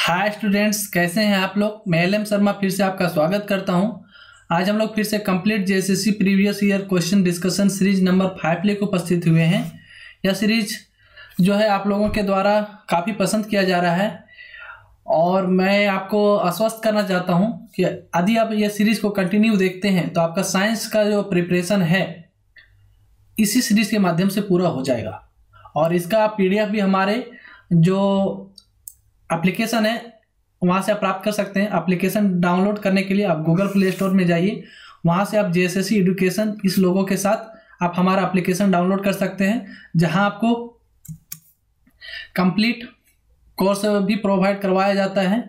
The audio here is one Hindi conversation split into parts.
हाय स्टूडेंट्स, कैसे हैं आप लोग। मैं एल एम शर्मा फिर से आपका स्वागत करता हूं। आज हम लोग फिर से complete JSSC previous year question discussion series number 5 लेकर उपस्थित हुए हैं। यह सीरीज जो है आप लोगों के द्वारा काफ़ी पसंद किया जा रहा है और मैं आपको आश्वस्त करना चाहता हूं कि यदि आप यह सीरीज को कंटिन्यू देखते हैं तो आपका साइंस का जो प्रिपरेशन है इसी सीरीज के माध्यम से पूरा हो जाएगा। और इसका पीडीएफ भी हमारे जो एप्लीकेशन है वहाँ से आप प्राप्त कर सकते हैं। एप्लीकेशन डाउनलोड करने के लिए आप गूगल प्ले स्टोर में जाइए, वहाँ से आप जेएसएससी एजुकेशन इस लोगों के साथ आप हमारा एप्लीकेशन डाउनलोड कर सकते हैं, जहाँ आपको कंप्लीट कोर्स भी प्रोवाइड करवाया जाता है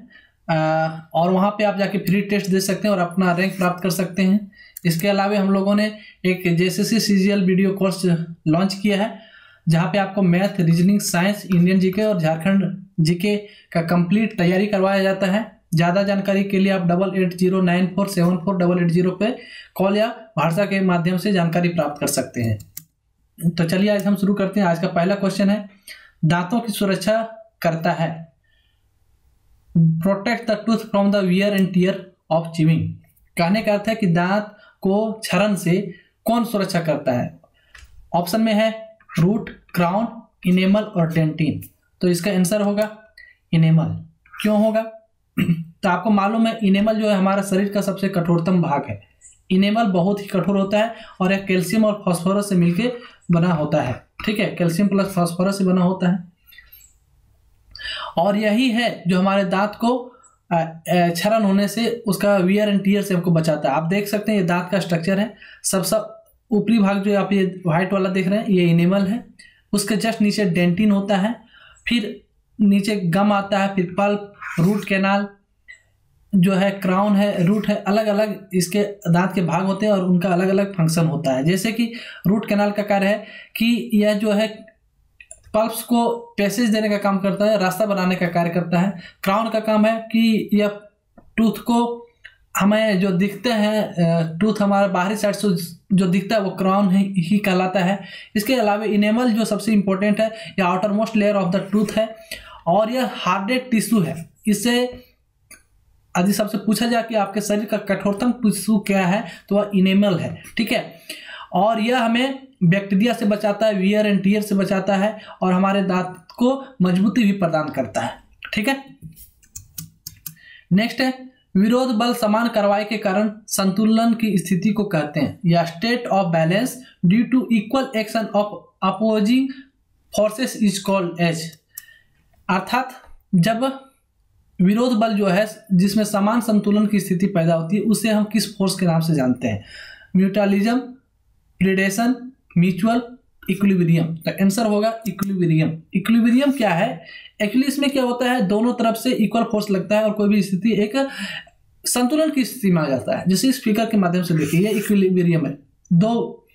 और वहाँ पे आप जाके फ्री टेस्ट दे सकते हैं और अपना रैंक प्राप्त कर सकते हैं। इसके अलावा हम लोगों ने एक JSSC CGL video course launch किया है, जहाँ पे आपको math, reasoning, science, Indian GK और झारखंड जीके का कंप्लीट तैयारी करवाया जाता है। ज़्यादा जानकारी के लिए आप 8809474880 पे कॉल या व्हाट्सएप के माध्यम से जानकारी प्राप्त कर सकते हैं। तो चलिए आज हम शुरू करते हैं। आज का पहला क्वेश्चन है, दांतों की सुरक्षा करता है। Protect the tooth from the wear and tear of chewing. कहने का अर्थ है कि दांत को क्षरण से कौन सुरक्षा करता है। ऑप्शन में है रूट, क्राउन, इनेमल और डेंटिन। तो इसका आंसर होगा इनेमल। क्यों होगा? तो आपको मालूम है इनेमल जो है हमारा शरीर का सबसे कठोरतम भाग है। इनेमल बहुत ही कठोर होता है और यह कैल्शियम और फास्फोरस से मिलके बना होता है। ठीक है, कैल्शियम प्लस फास्फोरस से बना होता है और यही है जो हमारे दांत को क्षरण होने से, उसका वियर एंड टियर से हमको बचाता है। आप देख सकते हैं ये दांत का स्ट्रक्चर है। सब ऊपरी भाग जो आप ये व्हाइट वाला देख रहे हैं ये इनेमल है, उसके जस्ट नीचे डेंटिन होता है, फिर नीचे गम आता है, फिर पल्प, रूट कैनाल जो है, क्राउन है, रूट है। अलग अलग इसके दांत के भाग होते हैं और उनका अलग अलग फंक्शन होता है। जैसे कि रूट कैनाल का कार्य है कि यह जो है पल्प्स को पैसेज देने का काम करता है, रास्ता बनाने का कार्य करता है। क्राउन का काम है कि यह टूथ को हमें जो दिखते हैं, टूथ हमारा बाहरी साइड से जो दिखता है वो क्राउन ही कहलाता है। इसके अलावा इनेमल जो सबसे इंपॉर्टेंट है, यह outer most layer of the tooth है और यह हार्डेड टिश्यू है। इससे यदि सबसे पूछा जाए कि आपके शरीर का कठोरतम टिश्यू क्या है तो वह इनेमल है। ठीक है, और यह हमें बैक्टीरिया से बचाता है, वियर एंड टियर से बचाता है और हमारे दांत को मजबूती भी प्रदान करता है। ठीक है, नेक्स्ट है विरोध बल समान कार्रवाई के कारण संतुलन की स्थिति को कहते हैं, या state of balance due to equal action of opposing forces is called as. अर्थात जब विरोध बल जो है जिसमें समान संतुलन की स्थिति पैदा होती है उसे हम किस फोर्स के नाम से जानते हैं? म्यूटालिज्म, प्रीडेशन, म्यूचुअल, इक्विलिब्रियम। तो आंसर होगा इक्विलिब्रियम। इक्विलिब्रियम क्या है? एक्चुअली इसमें क्या होता है, दोनों तरफ से इक्वल फोर्स लगता है और कोई भी स्थिति एक संतुलन की स्थिति में आ जाता है। जैसे इस फिगर के माध्यम से देखिए, ये इक्विलिब्रियम है। दो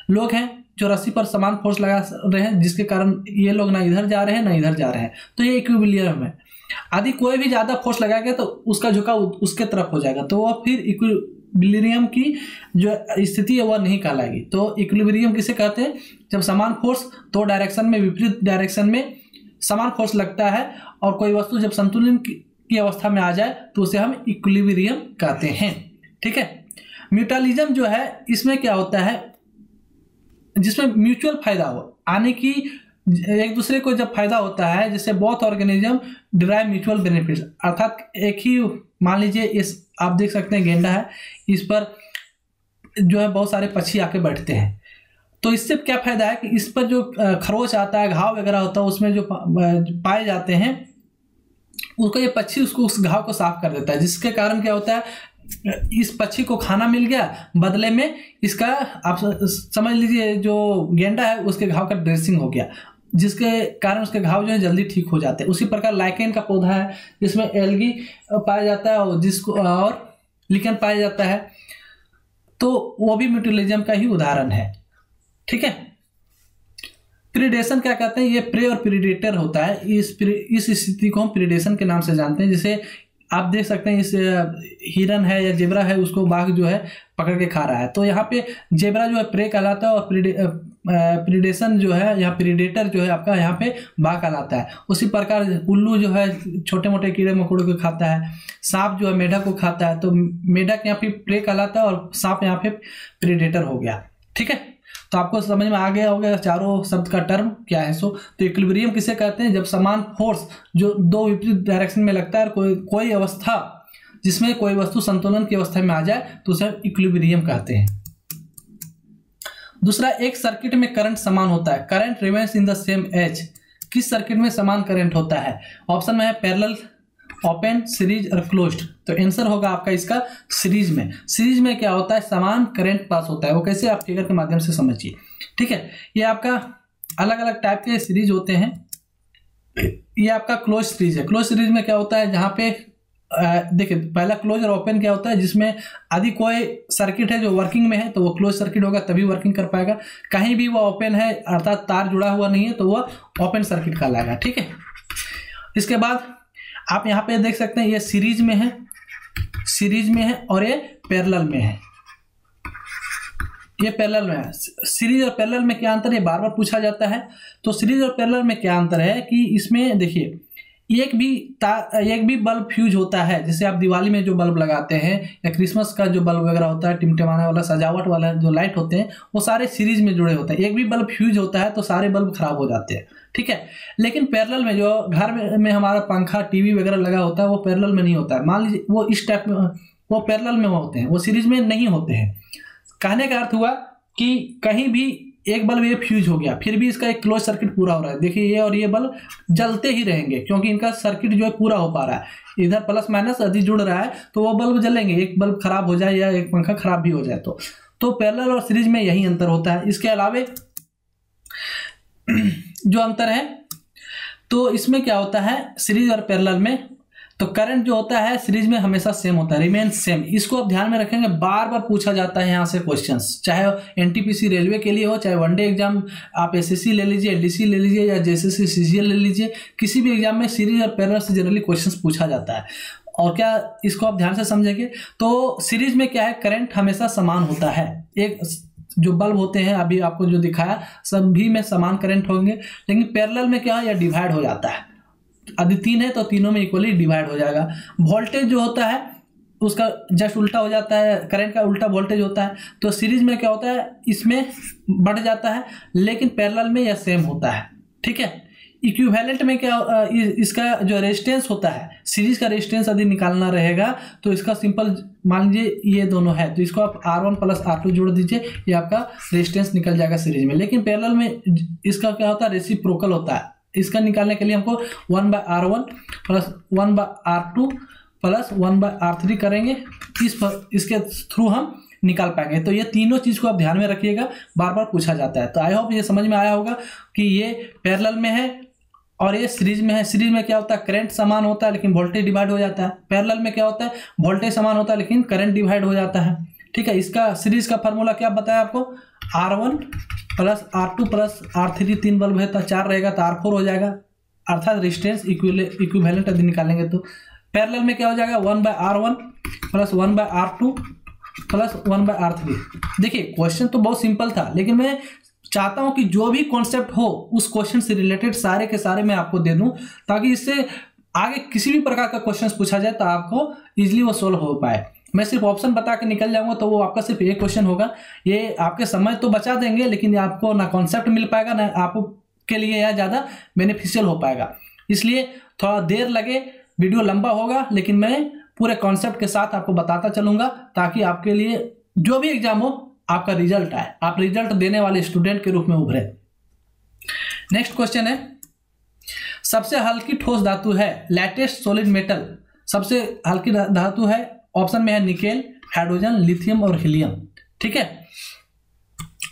लोग हैं जो रस्सी पर समान फोर्स लगा रहे हैं, जिसके कारण ये लोग ना इधर जा रहे हैं ना इधर जा रहे हैं, तो ये इक्विलिब्रियम है। यदि कोई भी ज्यादा फोर्स लगाएगा तो उसका झुकाव उसके तरफ हो जाएगा, तो वह फिर इक्विलिब्रियम की जो स्थिति है वह नहीं कहलाएगी। तो इक्विलिब्रियम किसे कहते हैं? जब समान फोर्स दो डायरेक्शन में, विपरीत डायरेक्शन में समान फोर्स लगता है और कोई वस्तु जब संतुलन की अवस्था में आ जाए तो उसे हम इक्विलिब्रियम कहते हैं। ठीक है, म्यूटालिज्म जो है इसमें क्या होता है, जिसमें म्यूचुअल फायदा हो आने की, एक दूसरे को जब फायदा होता है, जैसे both organism derive mutual benefits. अर्थात एक ही, मान लीजिए इस आप देख सकते हैं गेंडा है, इस पर जो है बहुत सारे पक्षी आके बैठते हैं, तो इससे क्या फायदा है कि इस पर जो खरोच आता है, घाव वगैरह होता है, उसमें जो पाए जाते हैं उसको ये पक्षी उसको उस घाव को साफ कर देता है, जिसके कारण क्या होता है, इस पक्षी को खाना मिल गया, बदले में इसका आप समझ लीजिए जो गेंडा है उसके घाव का ड्रेसिंग हो गया, जिसके कारण उसके घाव जो है जल्दी ठीक हो जाते हैं। उसी प्रकार लाइकेन का पौधा है जिसमें एल्गी पाया जाता है और जिसको और लिकेन पाया जाता है, तो वो भी म्यूटालिज्म का ही उदाहरण है। ठीक है, प्रीडेशन क्या कहते हैं? ये प्रे और प्रीडेटर होता है। इस स्थिति को हम प्रीडेशन के नाम से जानते हैं। जैसे आप देख सकते हैं इस हिरन है या जेब्रा है, उसको बाघ जो है पकड़ के खा रहा है, तो यहाँ पे जेब्रा जो है प्रे कहलाता है और प्रीडेशन जो है, यहाँ प्रीडेटर जो है आपका यहाँ पे बाघ कहलाता है। उसी प्रकार उल्लू जो है छोटे मोटे कीड़े मकोड़े को खाता है, सांप जो है मेढक को खाता है, तो मेढक यहाँ पे प्रे कहलाता है और सांप यहाँ पे प्रीडेटर हो गया। ठीक है, तो आपको समझ में आ गया होगा चारों शब्द का टर्म क्या है। सो तो इक्विलिब्रियम किसे कहते हैं, जब समान फोर्स जो दो विपरीत डायरेक्शन में लगता है, कोई अवस्था जिसमें कोई वस्तु संतुलन की अवस्था में आ जाए तो उसे इक्विलिब्रियम कहते हैं। दूसरा, एक सर्किट में करंट समान होता है, current remains in the same as. किस सर्किट में समान करंट होता है? ऑप्शन में है पैरेलल, ओपन, सीरीज और क्लोज्ड। तो आंसर होगा आपका इसका सीरीज में। सीरीज में क्या होता है, समान करंट पास होता है। वो कैसे, आप फिगर के माध्यम से समझिए। ठीक है, ये आपका अलग अलग टाइप के सीरीज होते हैं। ये आपका क्लोज सीरीज है। क्लोज सीरीज में क्या होता है, जहां पे देखिए पहला क्लोज और ओपन क्या होता है, जिसमें यदि कोई सर्किट है जो वर्किंग में है तो वो क्लोज सर्किट होगा, तभी वर्किंग कर पाएगा। कहीं भी वो ओपन है अर्थात तार जुड़ा हुआ नहीं है तो वो ओपन सर्किट कहलाएगा। ठीक है, इसके बाद आप यहाँ पे देख सकते हैं ये सीरीज में है, सीरीज में है और ये पैरेलल में है। ये पैरेलल में है। सीरीज और पैरेलल में क्या अंतर है, बार बार पूछा जाता है। तो सीरीज और पैरेलल में क्या अंतर है कि इसमें देखिए एक भी बल्ब फ्यूज होता है। जैसे आप दिवाली में जो बल्ब लगाते हैं या क्रिसमस का जो बल्ब वगैरह होता है, टिमटिमाने वाला सजावट वाला जो लाइट होते हैं, वो सारे सीरीज में जुड़े होते हैं। एक भी बल्ब फ्यूज होता है तो सारे बल्ब खराब हो जाते हैं। ठीक है, लेकिन पैरेलल में जो घर में हमारा पंखा टीवी वगैरह लगा होता है वो पैरेलल में नहीं होता है। मान लीजिए वो इस टाइप में, वो पैरेलल में होते हैं, वो सीरीज में नहीं होते हैं। कहने का अर्थ हुआ कि कहीं भी एक बल्ब ये फ्यूज हो गया, फिर भी इसका एक क्लोज सर्किट पूरा हो रहा है। देखिए ये और ये बल्ब जलते ही रहेंगे क्योंकि इनका सर्किट जो है पूरा हो पा रहा है। इधर प्लस माइनस यदि जुड़ रहा है तो वो बल्ब जलेंगे। एक बल्ब खराब हो जाए या एक पंखा खराब भी हो जाए तो पैरेलल और सीरीज में यही अंतर होता है। इसके अलावे जो अंतर है तो इसमें क्या होता है, सीरीज और पैरेलल में तो करंट जो होता है सीरीज में हमेशा सेम होता है, रिमेन सेम। इसको आप ध्यान में रखेंगे, बार बार पूछा जाता है यहाँ से क्वेश्चंस, चाहे एनटीपीसी रेलवे के लिए हो, चाहे वनडे एग्जाम आप एसएससी ले लीजिए, एलडीसी ले लीजिए या जेएसएससी सीजीएल ले लीजिए, किसी भी एग्जाम में सीरीज और पैरेलल से जनरली क्वेश्चंस पूछा जाता है। और क्या इसको आप ध्यान से समझेंगे तो सीरीज में क्या है, करंट हमेशा समान होता है। एक जो बल्ब होते हैं अभी आपको जो दिखाया सभी में समान करंट होंगे, लेकिन पैरेलल में क्या है, यह डिवाइड हो जाता है। यदि 3 है तो तीनों में इक्वली डिवाइड हो जाएगा। वोल्टेज जो होता है उसका जस्ट उल्टा हो जाता है, करंट का उल्टा वोल्टेज होता है। तो सीरीज में क्या होता है, इसमें बढ़ जाता है, लेकिन पैरेलल में यह सेम होता है। ठीक है, इक्विवेलेंट में क्या, इसका जो रेजिस्टेंस होता है, सीरीज का रेजिस्टेंस यदि निकालना रहेगा तो इसका सिंपल मान लीजिए ये दोनों है तो इसको आप R1 प्लस R2 जोड़ दीजिए, ये आपका रेजिस्टेंस निकल जाएगा सीरीज में। लेकिन पैरेलल में इसका क्या होता है, रेसिप्रोकल होता है। इसका निकालने के लिए हमको 1/R1 plus 1/R2 plus 1/R3 करेंगे, इसके थ्रू हम निकाल पाएंगे। तो ये तीनों चीज को आप ध्यान में रखिएगा, बार बार पूछा जाता है। तो आई होप ये समझ में आया होगा कि ये पैरेलल में है और ये सीरीज में है। सीरीज में क्या होता है, करंट समान होता है लेकिन वोल्टेज डिवाइड हो जाता है। पैरेलल में क्या होता है, वोल्टेज समान होता है लेकिन करंट डिवाइड हो जाता है। ठीक है, इसका सीरीज का फॉर्मूला क्या बताया आपको, R1 plus R2 plus R3, 3 bulb है तो 4 रहेगा तो R4 हो जाएगा, अर्थात रेजिस्टेंस इक्विवेलेंट यदि निकालेंगे तो। पैरेलल में क्या हो जाएगा, 1/R1 plus 1/R2 plus 1/R3। देखिए क्वेश्चन तो बहुत सिंपल था, लेकिन मैं चाहता हूं कि जो भी कॉन्सेप्ट हो उस क्वेश्चन से रिलेटेड सारे के सारे मैं आपको दे दूं, ताकि इससे आगे किसी भी प्रकार का क्वेश्चन पूछा जाए तो आपको इजिली वो सोल्व हो पाए। मैं सिर्फ ऑप्शन बता के निकल जाऊंगा तो वो आपका सिर्फ एक क्वेश्चन होगा। ये आपके समय तो बचा देंगे लेकिन आपको ना कॉन्सेप्ट मिल पाएगा ना आपको के लिए यह ज़्यादा बेनिफिशियल हो पाएगा। इसलिए थोड़ा देर लगे, वीडियो लंबा होगा, लेकिन मैं पूरे कॉन्सेप्ट के साथ आपको बताता चलूंगा ताकि आपके लिए जो भी एग्जाम हो आपका रिजल्ट आए, आप रिजल्ट देने वाले स्टूडेंट के रूप में उभरे। नेक्स्ट क्वेश्चन है, सबसे हल्की ठोस धातु है लाइटेस्ट सॉलिड मेटल। सबसे हल्की धातु है, ऑप्शन में है निकेल, हाइड्रोजन, लिथियम और हीलियम। ठीक है,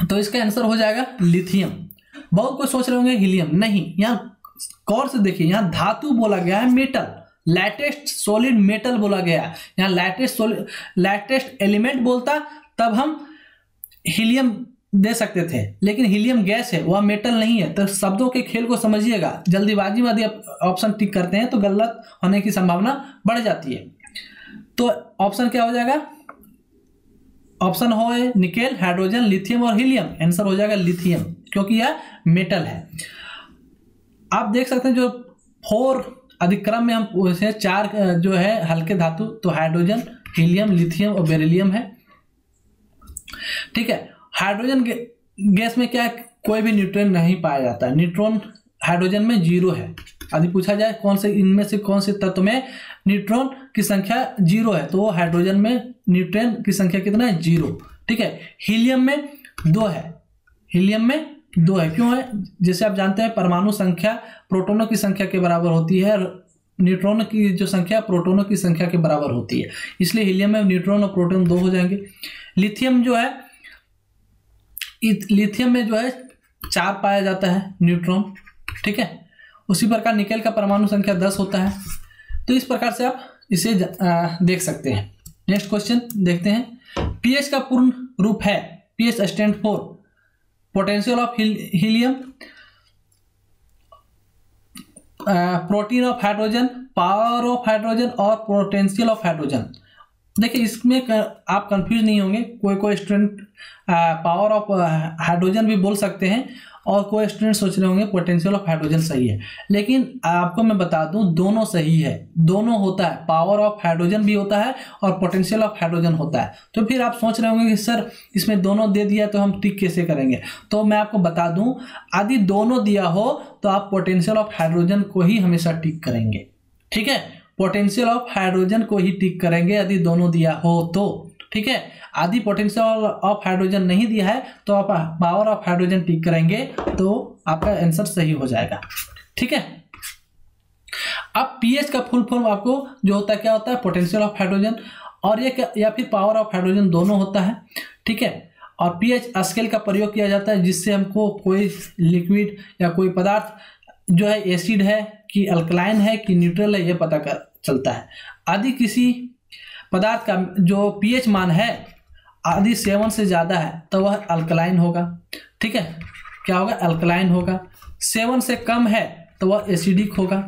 तो इसका आंसर हो जाएगा लिथियम। बहुत कोई सोच रहे होंगे हीलियम, नहीं, यहाँ गौर से देखिए, यहाँ धातु बोला गया है मेटल, लाइटेस्ट सॉलिड मेटल बोला गया है। यहाँ लाइटेस्ट एलिमेंट बोलता तब हम हीलियम दे सकते थे, लेकिन हीलियम गैस है, वह मेटल नहीं है। तो शब्दों के खेल को समझिएगा, जल्दीबाजी में यदि आप ऑप्शन टिक करते हैं तो गलत होने की संभावना बढ़ जाती है। तो ऑप्शन क्या हो जाएगा, ऑप्शन हो निकेल, हाइड्रोजन, लिथियम और हीलियम। आंसर हो जाएगा लिथियम। क्योंकि यह मेटल है। आप देख सकते हैं जो 4 अधिक्रम में हम उसे 4 जो है हल्के धातु, तो हाइड्रोजन, हीलियम, लिथियम और बेरिलियम है। ठीक है, हाइड्रोजन गैस में क्या है, कोई भी न्यूट्रॉन नहीं पाया जाता है, न्यूट्रॉन हाइड्रोजन में 0 है। यदि पूछा जाए कौन से इनमें से कौन से तत्व में न्यूट्रॉन की संख्या 0 है, तो वो हाइड्रोजन में न्यूट्रॉन की संख्या कितना है, 0। ठीक है, हीलियम में 2 है, हीलियम में 2 है, क्यों है, जैसे आप जानते हैं परमाणु संख्या प्रोटॉनों की संख्या के बराबर होती है, न्यूट्रॉन की जो संख्या प्रोटॉनों की संख्या के बराबर होती है, इसलिए हीलियम में न्यूट्रॉन और प्रोटॉन 2 हो जाएंगे। लिथियम जो है, लिथियम में जो है 4 पाया जाता है न्यूट्रॉन। ठीक है, उसी प्रकार निकेल का परमाणु संख्या 10 होता है। तो इस प्रकार से आप इसे देख सकते हैं। नेक्स्ट क्वेश्चन देखते हैं। पीएच का पूर्ण रूप है, pH stand for potential of helium, protein of hydrogen, power of hydrogen और पोटेंशियल ऑफ हाइड्रोजन। देखिए इसमें आप कंफ्यूज नहीं होंगे, कोई स्टूडेंट पावर ऑफ हाइड्रोजन भी बोल सकते हैं और कोई स्टूडेंट सोच रहे होंगे पोटेंशियल ऑफ हाइड्रोजन सही है, लेकिन आपको मैं बता दूं दोनों सही है, दोनों होता है, पावर ऑफ हाइड्रोजन भी होता है और पोटेंशियल ऑफ हाइड्रोजन होता है। तो फिर आप सोच रहे होंगे कि सर इसमें दोनों दे दिया तो हम टिक कैसे करेंगे, तो मैं आपको बता दूं यदि दोनों दिया हो तो आप पोटेंशियल ऑफ हाइड्रोजन को ही हमेशा टिक करेंगे। ठीक है, पोटेंशियल ऑफ हाइड्रोजन को ही टिक करेंगे यदि दोनों दिया हो तो। ठीक है, आदि पोटेंशियल ऑफ हाइड्रोजन नहीं दिया है तो आप पावर ऑफ हाइड्रोजन टिक करेंगे तो आपका आंसर सही हो जाएगा। ठीक है, अब पीएच का फुल फॉर्म आपको जो होता है क्या होता है, पोटेंशियल ऑफ हाइड्रोजन, और ये या फिर पावर ऑफ हाइड्रोजन दोनों होता है। ठीक है, और पीएच स्केल का प्रयोग किया जाता है जिससे हमको कोई लिक्विड या कोई पदार्थ जो है एसिड है कि अल्कलाइन है कि न्यूट्रल है ये पता कर चलता है। यदि किसी पदार्थ का जो पीएच मान है यदि 7 से ज़्यादा है तो वह अल्कलाइन होगा। ठीक है, क्या होगा, अल्कलाइन होगा। 7 से कम है तो वह एसिडिक होगा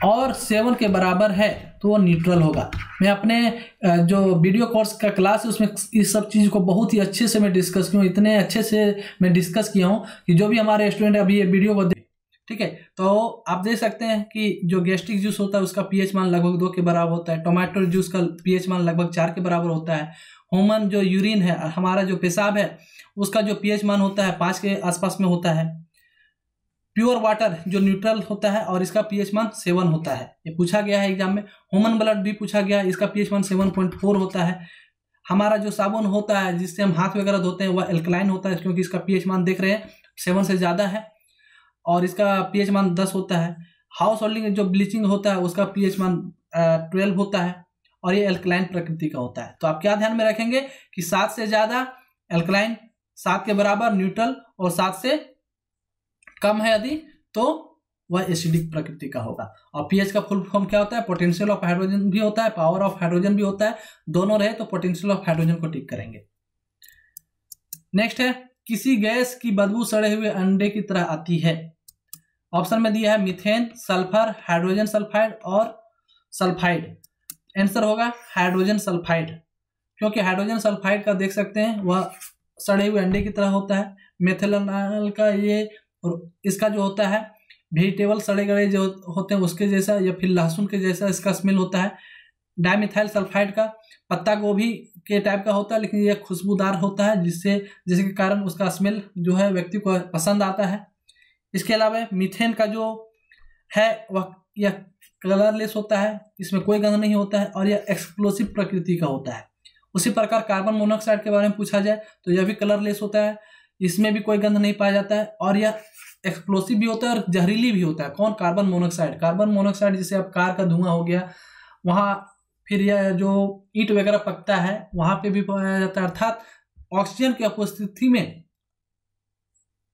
और 7 के बराबर है तो वह न्यूट्रल होगा। मैं अपने जो वीडियो कोर्स का क्लास है उसमें इस सब चीज़ को बहुत ही अच्छे से मैं डिस्कस किया हूँ, इतने अच्छे से मैं डिस्कस किया हूँ कि जो भी हमारे स्टूडेंट अभी ये वीडियो को ठीक है, तो आप देख सकते हैं कि जो गैस्ट्रिक जूस होता है उसका पीएच मान लगभग 2 के बराबर होता है, टोमेटो जूस का पीएच मान लगभग 4 के बराबर होता है, ह्यूमन जो यूरिन है हमारा जो पेशाब है उसका जो पीएच मान होता है 5 के आसपास में होता है, प्योर वाटर जो न्यूट्रल होता है और इसका पीएच मान 7 होता है, ये पूछा गया है एग्जाम में। ह्यूमन ब्लड भी पूछा गया है, इसका पीएच मान 7.4 होता है। हमारा जो साबुन होता है जिससे हम हाथ वगैरह धोते हैं वह एल्कलाइन होता है क्योंकि इसका पीएच मान देख रहे हैं 7 से ज़्यादा है और इसका पीएच मान 10 होता है। हाउस होल्डिंग जो ब्लीचिंग होता है उसका पीएच मान 12 होता है और ये एल्कलाइन प्रकृति का होता है। तो आप क्या ध्यान में रखेंगे कि 7 से ज़्यादा एल्कलाइन, 7 के बराबर न्यूट्रल और 7 से कम है यदि तो वह एसिडिक प्रकृति का होगा। और पीएच का फुल फॉर्म क्या होता है, पोटेंशियल ऑफ हाइड्रोजन भी होता है, पावर ऑफ हाइड्रोजन भी होता है, दोनों रहे तो पोटेंशियल ऑफ हाइड्रोजन को टिक करेंगे। नेक्स्ट है, किसी गैस की बदबू सड़े हुए अंडे की तरह आती है। ऑप्शन में दिया है मीथेन, सल्फर, हाइड्रोजन सल्फाइड और सल्फाइड। आंसर होगा हाइड्रोजन सल्फाइड, क्योंकि हाइड्रोजन सल्फाइड का देख सकते हैं वह सड़े हुए अंडे की तरह होता है। मेथिलनाइल का ये और इसका जो होता है वेजिटेबल सड़े गले जो होते हैं उसके जैसा या फिर लहसुन के जैसा इसका स्मेल होता है। डाइमिथाइल सल्फाइड का पत्ता गोभी के टाइप का होता है लेकिन यह खुशबूदार होता है जिसके कारण उसका स्मेल जो है व्यक्ति को पसंद आता है। इसके अलावा मीथेन का जो है वह यह कलरलेस होता है, इसमें कोई गंध नहीं होता है और यह एक्सप्लोसिव प्रकृति का होता है। उसी प्रकार कार्बन मोनोऑक्साइड के बारे में पूछा जाए तो यह भी कलरलेस होता है, इसमें भी कोई गंध नहीं पाया जाता है और यह एक्सप्लोसिव भी होता है और जहरीली भी होता है। कौन, कार्बन मोनोऑक्साइड। कार्बन मोनोऑक्साइड जैसे अब कार का धुआं हो गया वहाँ फिर यह जो ईंट वगैरह पकता है वहाँ पे भी पाया जाता है, अर्थात ऑक्सीजन की उपस्थिति में,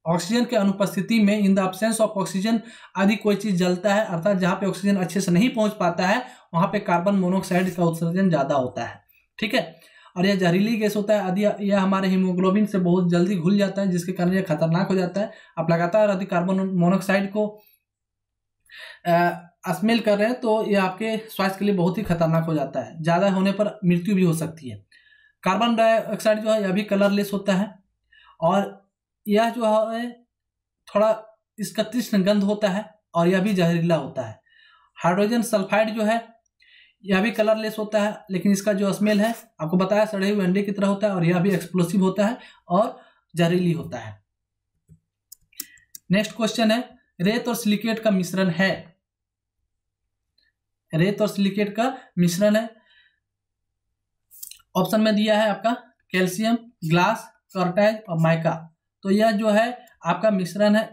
ऑक्सीजन के अनुपस्थिति में, in the absence of oxygen आदि कोई चीज जलता है, अर्थात जहाँ पे ऑक्सीजन अच्छे से नहीं पहुंच पाता है वहाँ पे कार्बन मोनोऑक्साइड का उत्सर्जन ज्यादा होता है। ठीक है, और यह जहरीली गैस होता है, यदि यह हमारे हीमोग्लोबिन से बहुत जल्दी घुल जाता है जिसके कारण यह खतरनाक हो जाता है। आप लगातार यदि कार्बन मोनोऑक्साइड को स्मेल कर रहे हैं तो यह आपके स्वास्थ्य के लिए बहुत ही खतरनाक हो जाता है, ज़्यादा होने पर मृत्यु भी हो सकती है। कार्बन डाइऑक्साइड जो है यह भी कलरलेस होता है और यह जो है थोड़ा इसका तीक्ष्ण गंध होता है और यह भी जहरीला होता है। हाइड्रोजन सल्फाइड जो है यह भी कलरलेस होता है, लेकिन इसका जो स्मेल है आपको बताया सड़े हुए अंडे की तरह होता है और यह भी एक्सप्लोसिव होता है और जहरीली होता है। नेक्स्ट क्वेश्चन है, रेत और सिलिकेट का मिश्रण है। रेत और सिलिकेट का मिश्रण है, ऑप्शन में दिया है आपका कैल्शियम, ग्लास, कार्टाइज और माइका। तो यह जो है आपका मिश्रण है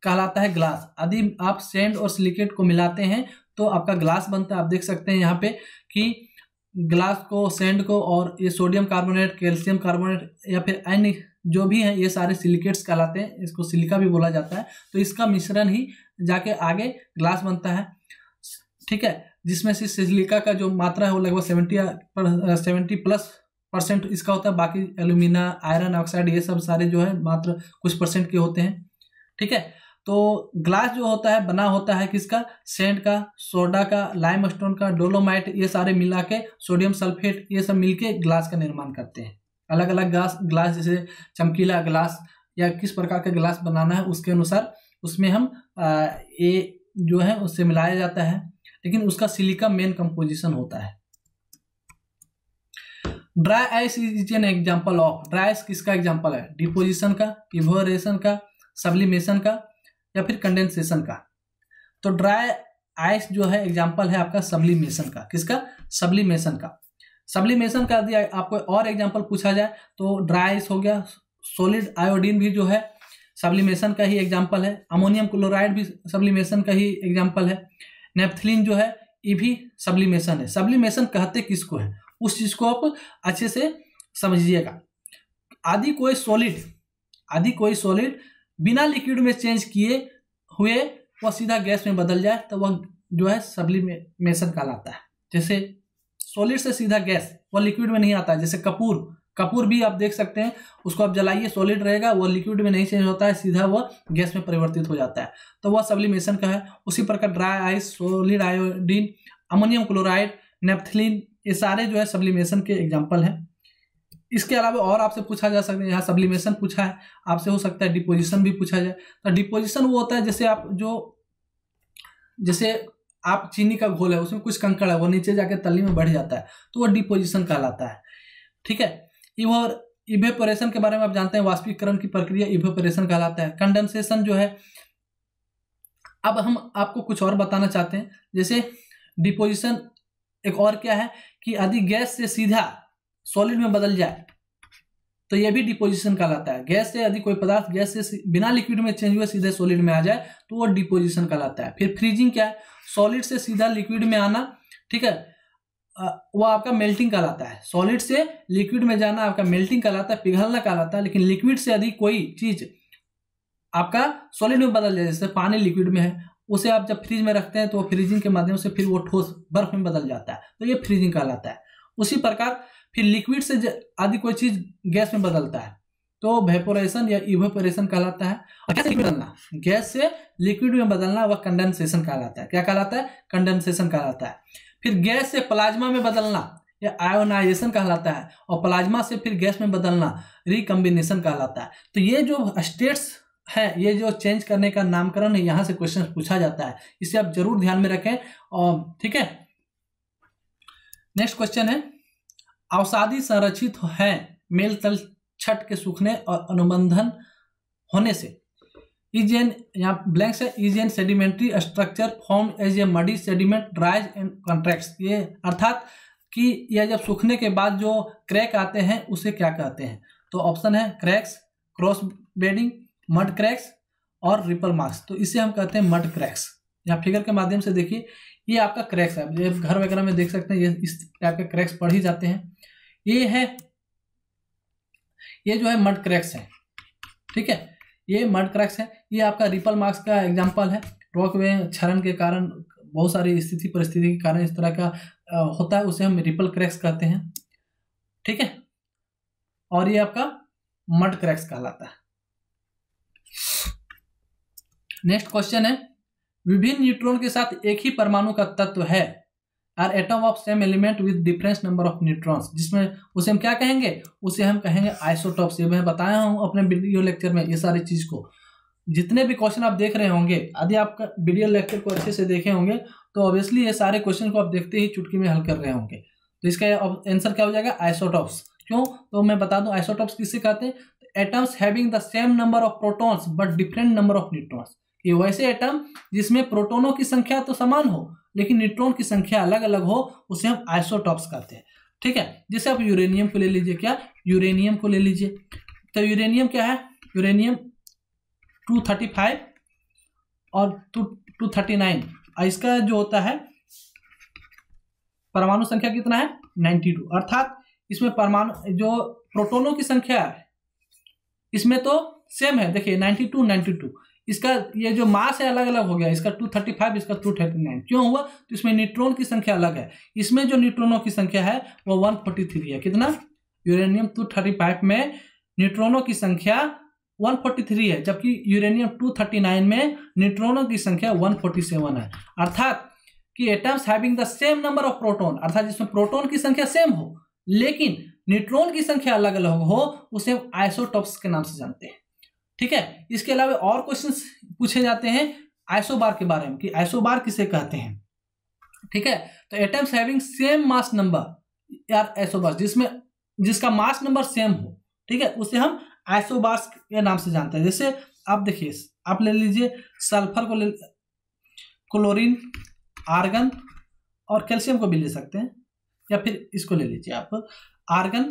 कहलाता है ग्लास। यदि आप सैंड और सिलिकेट को मिलाते हैं तो आपका ग्लास बनता है। आप देख सकते हैं यहाँ पे कि ग्लास को, सैंड को और ये सोडियम कार्बोनेट, कैल्शियम कार्बोनेट या फिर अन्य जो भी हैं ये सारे सिलिकेट्स कहलाते हैं। इसको सिलिका भी बोला जाता है। तो इसका मिश्रण ही जाके आगे ग्लास बनता है, ठीक है, जिसमें से सिलिका का जो मात्रा है वो लगभग 70+ इसका होता है। बाकी एल्यूमिना, आयरन ऑक्साइड ये सब सारे जो है मात्र कुछ % के होते हैं, ठीक है। तो ग्लास जो होता है बना होता है किसका, सैंड का, सोडा का, लाइमस्टोन का, डोलोमाइट, ये सारे मिला के, सोडियम सल्फेट, ये सब मिलके ग्लास का निर्माण करते हैं। अलग अलग ग्लास जैसे चमकीला ग्लास या किस प्रकार का ग्लास बनाना है उसके अनुसार उसमें हम ये जो है उससे मिलाया जाता है, लेकिन उसका सिलिका मेन कंपोजिशन होता है। Dry ice is an example of. Dry ice किसका एग्जाम्पल है, डिपोजिशन का, इवोपोरेशन का, सब्लिमेशन का या फिर कंडेंसेशन का। तो ड्राई आइस जो है एग्जाम्पल है आपका सब्लिमेशन का। किसका, सब्लिमेशन का। सब्लिमेशन का यदि आपको और एग्जाम्पल पूछा जाए तो ड्राई आइस हो गया, सॉलिड आयोडीन भी जो है सब्लिमेशन का ही एग्जाम्पल है, अमोनियम क्लोराइड भी सब्लिमेशन का ही एग्जाम्पल है, नेफ्थलीन जो है ये भी सब्लिमेशन है। सब्लिमेशन कहते किसको है उस चीज को आप अच्छे से समझिएगा। आदि कोई सॉलिड बिना लिक्विड में चेंज किए हुए वह सीधा गैस में बदल जाए तो वह जो है सब्लिमेशन कहलाता है। जैसे सॉलिड से सीधा गैस, वह लिक्विड में नहीं आता है। जैसे कपूर भी आप देख सकते हैं, उसको आप जलाइए सॉलिड रहेगा, वो लिक्विड में नहीं चेंज होता है, सीधा वह गैस में परिवर्तित हो जाता है, तो वह सब्लिमेशन का है। उसी प्रकार dry ice, solid iodine, ammonium chloride, naphthalene, ये सारे जो है सब्लिमेशन के एग्जाम्पल हैं। इसके अलावा और आपसे पूछा जा सकता है, यहाँ सब्लिमेशन पूछा है, आपसे हो सकता है डिपोजिशन भी पूछा जाए। तो डिपोजिशन वो होता है जैसे आप चीनी का घोल है, उसमें कुछ कंकड़ है, वो नीचे जाके तली में बढ़ जाता है, तो वो डिपोजिशन कहलाता है, ठीक है। इवेपोरेशन के बारे में आप जानते हैं, वाष्पीकरण की प्रक्रिया इवेपोरेशन कहलाता है। कंडेंसेशन जो है, अब हम आपको कुछ और बताना चाहते हैं। जैसे डिपोजिशन एक और क्या है कि यदि गैस से सीधा सॉलिड में बदल जाए तो यह भी डिपोजिशन कहलाता है। गैस से यदि कोई पदार्थ गैस से बिना लिक्विड में चेंज हुए सीधे सॉलिड में आ जाए तो वो डिपोजिशन कहलाता है। फिर फ्रीजिंग क्या है, सॉलिड से सीधा लिक्विड में आना, ठीक है, वो आपका मेल्टिंग कहलाता है। सॉलिड से लिक्विड में जाना आपका मेल्टिंग कहलाता है, पिघलना कहलाता है। लेकिन लिक्विड से यदि कोई चीज आपका सॉलिड में बदल जाए, जैसे पानी लिक्विड में है, उसे आप जब फ्रीज में रखते हैं तो फ्रीजिंग के माध्यम से फिर वो ठोस बर्फ में बदल जाता है, तो ये फ्रीजिंग कहलाता है। उसी प्रकार फिर लिक्विड से यदि कोई चीज गैस में बदलता है तो वेपोरेशन या इवेपोरेशन कहलाता है। और गैस से लिक्विड में बदलना वह कंडेंसेशन कहलाता है। क्या कहलाता है, कंडेंसेशन कहलाता है। फिर गैस से प्लाज्मा में बदलना या आयोनाइजेशन कहलाता है, और प्लाज्मा से फिर गैस में बदलना रिकम्बिनेशन कहलाता है। तो ये जो स्टेट्स है, ये जो चेंज करने का नामकरण है, यहाँ से क्वेश्चन पूछा जाता है, इसे आप जरूर ध्यान में रखें, और ठीक है। नेक्स्ट क्वेश्चन है, अवसादी संरक्षित है मेल तल छट के सूखने और अनुबंधन होने से। इज एन, यहाँ ब्लैंक्स है, is an sedimentary structure form as a muddy sediment dries and contracts. ये अर्थात कि यह जब सूखने के बाद जो क्रैक आते हैं उसे क्या कहते हैं। तो ऑप्शन है cracks, cross bedding, mud cracks और रिपल मार्क्स। तो इसे हम कहते हैं मड क्रैक्स। यहाँ फिगर के माध्यम से देखिए, ये आपका क्रैक्स है, ये घर वगैरह में देख सकते हैं, ये इस टाइप के क्रैक्स पढ़ ही जाते हैं। ये जो है मड क्रैक्स है, ठीक है, ये मड क्रैक्स है। ये आपका रिपल मार्क्स का एग्जांपल है। रॉक में क्षरण के कारण, बहुत सारी स्थिति परिस्थिति के कारण इस तरह का होता है, उसे हम रिपल क्रैक्स कहते हैं, ठीक है। और ये आपका मड क्रैक्स कहलाता है। नेक्स्ट क्वेश्चन है, विभिन्न न्यूट्रॉन के साथ एक ही परमाणु का तत्व है are atom of same element with difference number of neutrons, जिसमें उसे हम क्या कहेंगे, उसे हम कहेंगे आइसोटॉप्स। ये मैं बताया हूँ अपने वीडियो लेक्चर में ये सारी चीज को। जितने भी क्वेश्चन आप देख रहे होंगे, यदि आपका वीडियो लेक्चर को अच्छे से देखे होंगे तो ऑब्वियसली ये सारे क्वेश्चन को आप देखते ही चुटकी में हल कर रहे होंगे। तो इसका आंसर क्या हो जाएगा, आइसोटॉप्स। क्यों, तो मैं बता दूं आइसोटॉप्स किससे कहते हैं, atoms having the same number of protons but different number of neutrons. ये वैसे एटम जिसमें प्रोटोनों की संख्या तो समान हो लेकिन न्यूट्रॉन की संख्या अलग अलग हो, उसे हम आइसोटॉप्स कहते हैं। ठीक है, जैसे आप यूरेनियम को ले लीजिए, क्या यूरेनियम को ले लीजिए, तो यूरेनियम क्या है, यूरेनियम 235 और 239, इसका जो होता है परमाणु संख्या कितना है 92, अर्थात इसमें परमाणु जो प्रोटोनों की संख्या है इसमें तो सेम है, देखिए 92, इसका ये जो मास है अलग अलग हो गया, इसका 235 इसका 239, क्यों हुआ, तो इसमें न्यूट्रॉन की संख्या अलग है, इसमें जो न्यूट्रॉनों की संख्या है वो 143 है। कितना, यूरेनियम 235 में न्यूट्रॉनों की संख्या 143 है, जबकि यूरेनियम 239 में न्यूट्रॉनों की संख्या 147 है। अर्थात कि atoms having the same number of proton, अर्थात जिसमें प्रोटॉन की संख्या सेम हो लेकिन न्यूट्रॉन की संख्या अलग अलग हो, उसे हम आइसोटॉप्स के नाम से जानते हैं। ठीक है, इसके अलावा और क्वेश्चंस पूछे जाते हैं आइसोबार के बारे में कि आइसोबार किसे कहते हैं। ठीक है, तो atoms having same mass number यार आइसोबार, जिसका मास नंबर सेम हो, ठीक है, उसे हम आइसोबार्स के नाम से जानते हैं। जैसे आप देखिए, आप ले लीजिए सल्फर को, ले क्लोरीन, आर्गन और कैल्शियम को भी ले सकते हैं, या फिर इसको ले लीजिए आप, आर्गन,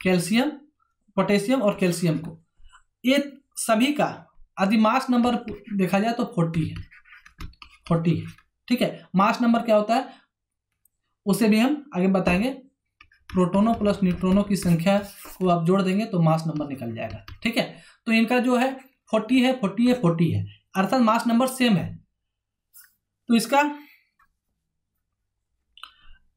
कैल्शियम, पोटेशियम और कैल्शियम को, ये सभी का यदि मास नंबर देखा जाए तो 40 है। ठीक है, मास नंबर क्या होता है उसे भी हम आगे बताएंगे। प्रोटोनों प्लस न्यूट्रॉनों की संख्या को आप जोड़ देंगे तो मास नंबर निकल जाएगा। ठीक है, तो इनका जो है 40 है, अर्थात मास नंबर सेम है। तो इसका,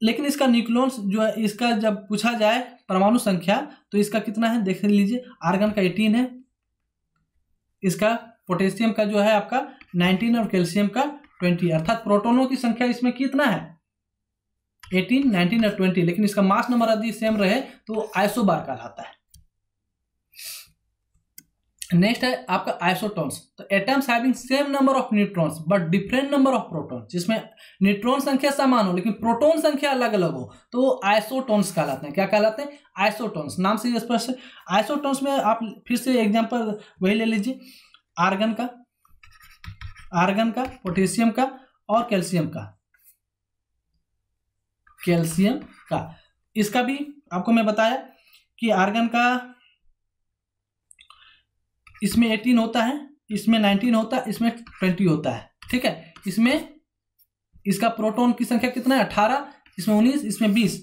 लेकिन इसका न्यूक्लियस जो है, इसका जब पूछा जाए परमाणु संख्या तो इसका कितना है देख लीजिए, आर्गन का 18 है, इसका पोटेशियम का जो है आपका 19 और कैल्शियम का 20, अर्थात प्रोटोनों की संख्या इसमें कितना है 18, 19 और 20, लेकिन इसका मास नंबर यदि सेम रहे तो आइसोबार कहलाता है। नेक्स्ट है आपका आइसोटॉन्स। तो atoms having same number of neutrons but different number of protons, जिसमें न्यूट्रॉन संख्या समान हो लेकिन प्रोटॉन संख्या अलग अलग हो तो वो आइसोटॉन्स कहलाते हैं। क्या कहलाते हैं, आइसोटॉन्स, नाम से स्पष्ट है। आइसोटॉन्स में आप फिर से एग्जांपल वही ले लीजिए, आर्गन का, पोटेशियम का और कैल्शियम का। इसका भी आपको मैं बताया कि आर्गन का इसमें 18 होता है, इसमें 19 होता है, इसमें 20 होता है। ठीक है, इसमें इसका प्रोटॉन की संख्या कितना है 18, इसमें 19, इसमें 20।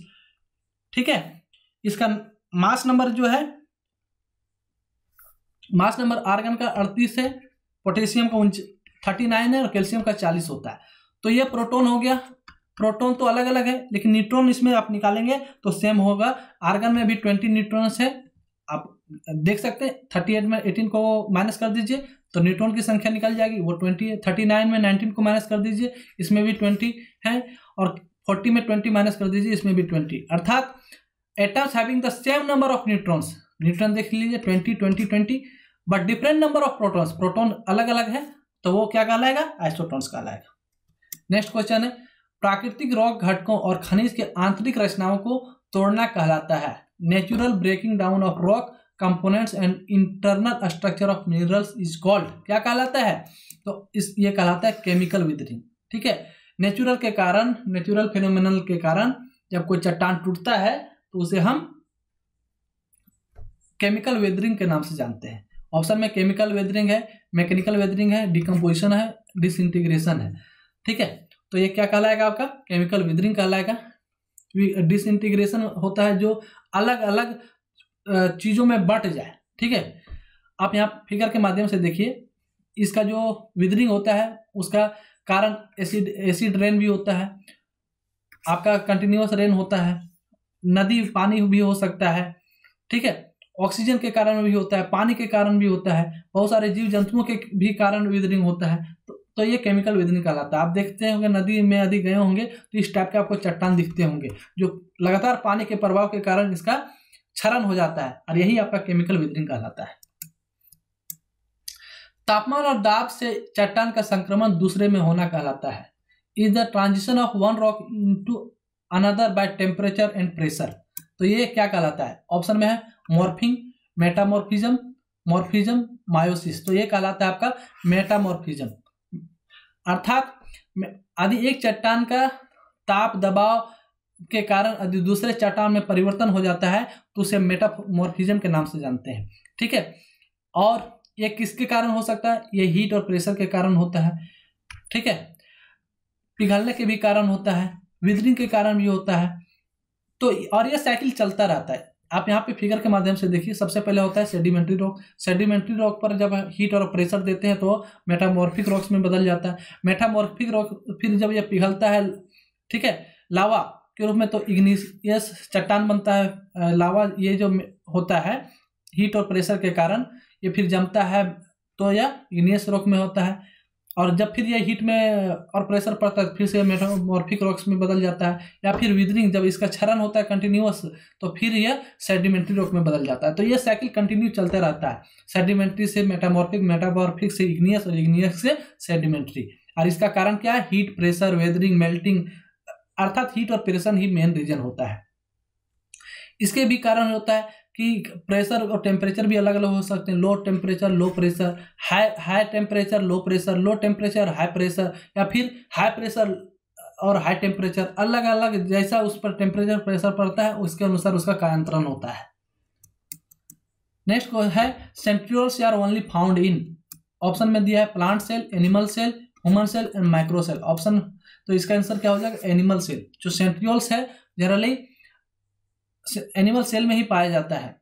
ठीक है, इसका मास नंबर जो है, मास नंबर आर्गन का 38 है, पोटेशियम का 39 है और कैल्शियम का 40 होता है। तो ये प्रोटॉन हो गया। प्रोटॉन तो अलग अलग है लेकिन न्यूट्रॉन इसमें आप निकालेंगे तो सेम होगा। आर्गन में भी 20 न्यूट्रॉन्स है, आप देख सकते हैं 38 में 18 को माइनस कर दीजिए तो न्यूट्रॉन की संख्या निकल जाएगी, वो 20 है। 39 में 19 को माइनस कर दीजिए, इसमें भी 20 है, और 40 में 20 माइनस कर दीजिए, इसमें भी 20। अर्थात atoms having the same number of neutrons, neutron देख लीजिए 20 but different number of protons, proton अलग अलग है तो वो क्या कहलाएगा, आइसोटॉन्स कहलाएगा। नेक्स्ट क्वेश्चन है, प्राकृतिक रॉक घटकों और खनिज के आंतरिक रचनाओं को तोड़ना कहलाता है natural breaking down of rock components and internal structure of minerals is called. क्या कहलाता है, तो ये कहलाता है केमिकल विदरिंग। ठीक है, नेचुरल के कारण, नेचुरल फिनोमिनल के कारण जब कोई चट्टान टूटता है तो उसे हम केमिकल वेदरिंग के नाम से जानते हैं। ऑप्शन में केमिकल वेदरिंग है, मैकेनिकल वेदरिंग है, डिकम्पोजिशन है, डिसइंटीग्रेशन है। ठीक है, तो ये क्या कहलाएगा आपका, केमिकल वेदरिंग कहलाएगा। डिसइंटीग्रेशन होता है जो अलग अलग चीजों में बट जाए। ठीक है, आप यहाँ फिगर के माध्यम से देखिए, इसका जो विदरिंग होता है उसका कारण एसिड रेन भी होता है, आपका कंटिन्यूअस रेन होता है, नदी पानी भी हो सकता है। ठीक है, ऑक्सीजन के कारण भी होता है, पानी के कारण भी होता है, बहुत सारे जीव जंतुओं के भी कारण विदरिंग होता है। तो तो ये केमिकल विदरिंग कहलाता है। आप देखते होंगे नदी में यदि गए होंगे तो इस टाइप के आपको चट्टान दिखते होंगे जो लगातार पानी के प्रभाव के कारण इसका क्षरण हो जाता है, और यही आपका केमिकल विदरिंग कहलाता है। तापमान और दाब से चट्टान का संक्रमण दूसरे में होना कहलाता है। Is the transition of one rock into another by temperature and pressure. तो ये क्या कहलाता है? ऑप्शन में है मॉर्फिंग, मेटामॉर्फिज्म, मॉर्फिज्म, मायोसिस। तो ये कहलाता है आपका मेटामॉर्फिज्म। अर्थात यदि एक चट्टान का ताप दबाव के कारण यदि दूसरे चट्टान में परिवर्तन हो जाता है तो उसे मेटामॉर्फिज्म के नाम से जानते हैं। ठीक है, और ये किसके कारण हो सकता है? ये हीट और प्रेशर के कारण होता है। ठीक है, पिघलने के भी कारण होता है, विदरिंग के कारण भी होता है। तो और ये साइकिल चलता रहता है। आप यहाँ पे फिगर के माध्यम से देखिए, सबसे पहले होता है सेडिमेंट्री रॉक। सेडिमेंट्री रॉक पर जब हीट और प्रेशर देते हैं तो मेटामॉर्फिक रॉक्स में बदल जाता है। मेटामॉर्फिक रॉक फिर जब ये पिघलता है, ठीक है, लावा के रूप में, तो इग्नियस चट्टान बनता है। लावा ये जो होता है हीट और प्रेशर के कारण ये फिर जमता है, तो यह इग्नियस रॉक में होता है। और जब फिर ये हीट में और प्रेशर पड़ता है फिर से मेटामॉर्फिक रॉक्स में बदल जाता है। या फिर विदरिंग जब इसका क्षरण होता है कंटिन्यूअस तो फिर यह सेडिमेंट्री रॉक में बदल जाता है। तो यह साइकिल कंटिन्यू चलते रहता है, सेडिमेंट्री से मेटामॉर्फिक, मेटामॉर्फिक से इग्नियस और इग्नियस से सेडिमेंट्री। और इसका कारण क्या है? हीट, प्रेशर, वेदरिंग, मेल्टिंग, अर्थात हीट और प्रेशर ही मेन रीजन होता है। इसके भी कारण होता है कि प्रेशर और टेम्परेचर भी अलग अलग हो सकते हैं। Low temperature, low pressure, high temperature, low pressure, low temperature, high pressure, या फिर हाई प्रेशर और हाई टेम्परेचर, अलग अलग जैसा उस पर टेम्परेचर प्रेशर पड़ता है उसके अनुसार उसका कायांतरण होता है। नेक्स्ट है centrioles are only found in, option में दिया है plant cell, animal cell, human cell and micro cell. Option, तो इसका आंसर क्या हो जाएगा? Animal cell. जो सेंट्रियोल्स है जनरली एनिमल सेल में ही पाया जाता है।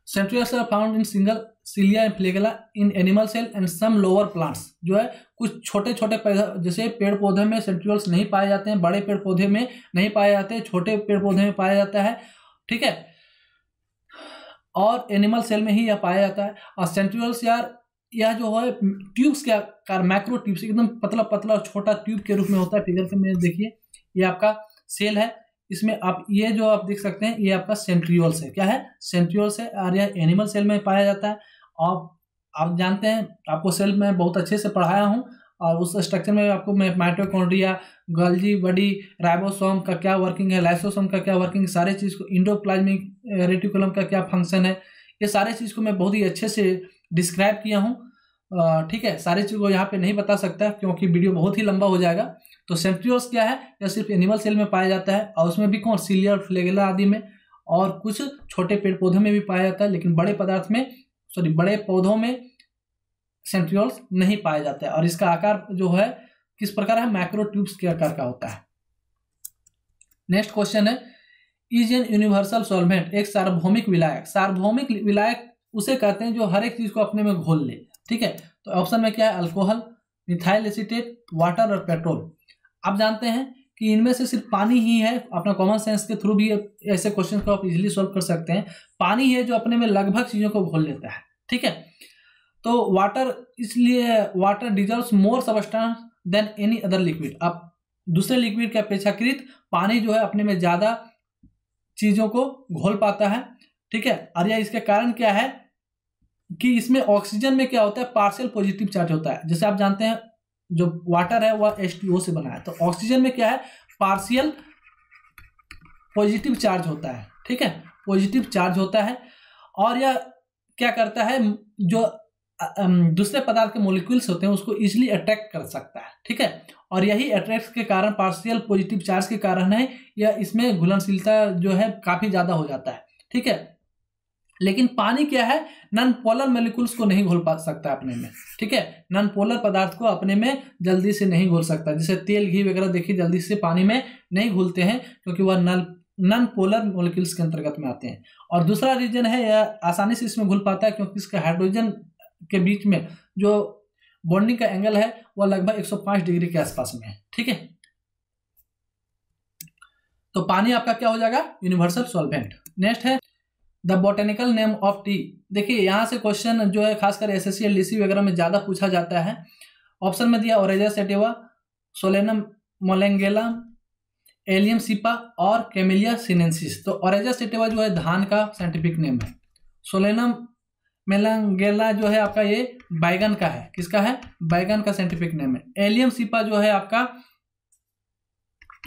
Centrioles are found in single cilia and flagella in animal cell and some lower plants. जो है कुछ छोटे छोटे जैसे पेड़ पौधे में सेंट्रियोल्स नहीं पाए जाते हैं, बड़े पेड़ पौधे में नहीं पाए जाते हैं, छोटे पेड़ पौधे में पाया जाता है। ठीक है, और एनिमल सेल में ही यह पाया जाता है। और सेंट्रियोल्स यार यह जो है ट्यूब्स के आकार, मैक्रो ट्यूब्स, एकदम पतला पतला और छोटा ट्यूब के रूप में होता है। फिगर में देखिए, ये आपका सेल है, इसमें आप ये जो आप देख सकते हैं ये आपका सेंट्रियोल्स है। क्या है? सेंट्रियोल्स है, और यह एनिमल सेल में पाया जाता है। और आप जानते हैं, आपको सेल में बहुत अच्छे से पढ़ाया हूँ, और उस स्ट्रक्चर में आपको माइटोकॉन्ड्रिया, गोल्गी बॉडी, राइबोसोम का क्या वर्किंग है, लाइसोसोम का क्या वर्किंग, सारे चीज़ को, इंडोप्लाज्मिक रेटिकुलम का क्या फंक्शन है, ये सारे चीज़ को मैं बहुत ही अच्छे से डिस्क्राइब किया हूँ। ठीक है, सारी चीज़ को यहाँ पे नहीं बता सकता क्योंकि वीडियो बहुत ही लंबा हो जाएगा। तो सेंट्रियोल्स क्या है? यह सिर्फ एनिमल सेल में पाया जाता है, और उसमें भी कौन? सिलिया और फ्लैगेला आदि में, और कुछ छोटे पेड़ पौधों में भी पाया जाता है। लेकिन बड़े बड़े पौधों में सेंट्रियोल्स नहीं पाया जाता है। और इसका आकार जो है किस प्रकार है? मैक्रो ट्यूब्स के आकार का होता है। नेक्स्ट क्वेश्चन है, इज एन यूनिवर्सल सॉल्वेंट एक सार्वभौमिक विलायक? सार्वभौमिक विलायक उसे कहते हैं जो हर एक चीज को अपने में घोल ले। ठीक है, तो ऑप्शन में क्या है? अल्कोहल, मिथाइल एसीटेट, वाटर और पेट्रोल। आप जानते हैं कि इनमें से सिर्फ पानी ही है, अपना कॉमन सेंस के थ्रू भी ऐसे क्वेश्चन को आप इजीली सॉल्व कर सकते हैं। पानी है जो अपने में लगभग चीजों को घोल लेता है। ठीक है, तो वाटर, इसलिए water dissolves more substance than any other liquid. आप दूसरे लिक्विड के अपेक्षाकृत पानी जो है अपने में ज्यादा चीजों को घोल पाता है। ठीक है, और यह इसके कारण क्या है कि इसमें ऑक्सीजन में क्या होता है? पार्शियल पॉजिटिव चार्ज होता है। जैसे आप जानते हैं जो वाटर है वह H2O से बना है, तो ऑक्सीजन में क्या है? पार्शियल पॉजिटिव चार्ज होता है। ठीक है, पॉजिटिव चार्ज होता है, और यह क्या करता है? जो दूसरे पदार्थ के मॉलिक्यूल्स होते हैं उसको इजीली अट्रैक्ट कर सकता है। ठीक है, और यही अट्रैक्ट के कारण, पार्शियल पॉजिटिव चार्ज के कारण है यह इसमें घुलनशीलता जो है काफी ज्यादा हो जाता है। ठीक है, लेकिन पानी क्या है? नॉन पोलर मॉलिक्यूल्स को नहीं घोल पा सकता अपने में। ठीक है, नॉन पोलर पदार्थ को अपने में जल्दी से नहीं घोल सकता। जैसे तेल, घी वगैरह देखिए जल्दी से पानी में नहीं घुलते हैं क्योंकि वह नॉन पोलर मॉलिक्यूल्स के अंतर्गत में आते हैं। और दूसरा रीजन है यह आसानी से इसमें घुल पाता है क्योंकि इसके हाइड्रोजन के बीच में जो बॉन्डिंग का एंगल है वह लगभग 105 डिग्री के आसपास में है। ठीक है, तो पानी आपका क्या हो जाएगा? Universal solvent. नेक्स्ट है the botanical name of T. देखिए यहाँ से क्वेश्चन जो है खासकर एसएससी एलडीसी वगैरह में ज़्यादा पूछा जाता है। ऑप्शन में दिया Oryza sativa, Solanum melongena, Allium cepa और कैमेलिया सिनेंसिस। तो ओरेजा सेटिवा जो है धान का साइंटिफिक नेम है। सोलेनम मेलांगेला जो है आपका ये बैगन का है। किसका है? बैगन का साइंटिफिक नेम है। एलियम सिपा जो है आपका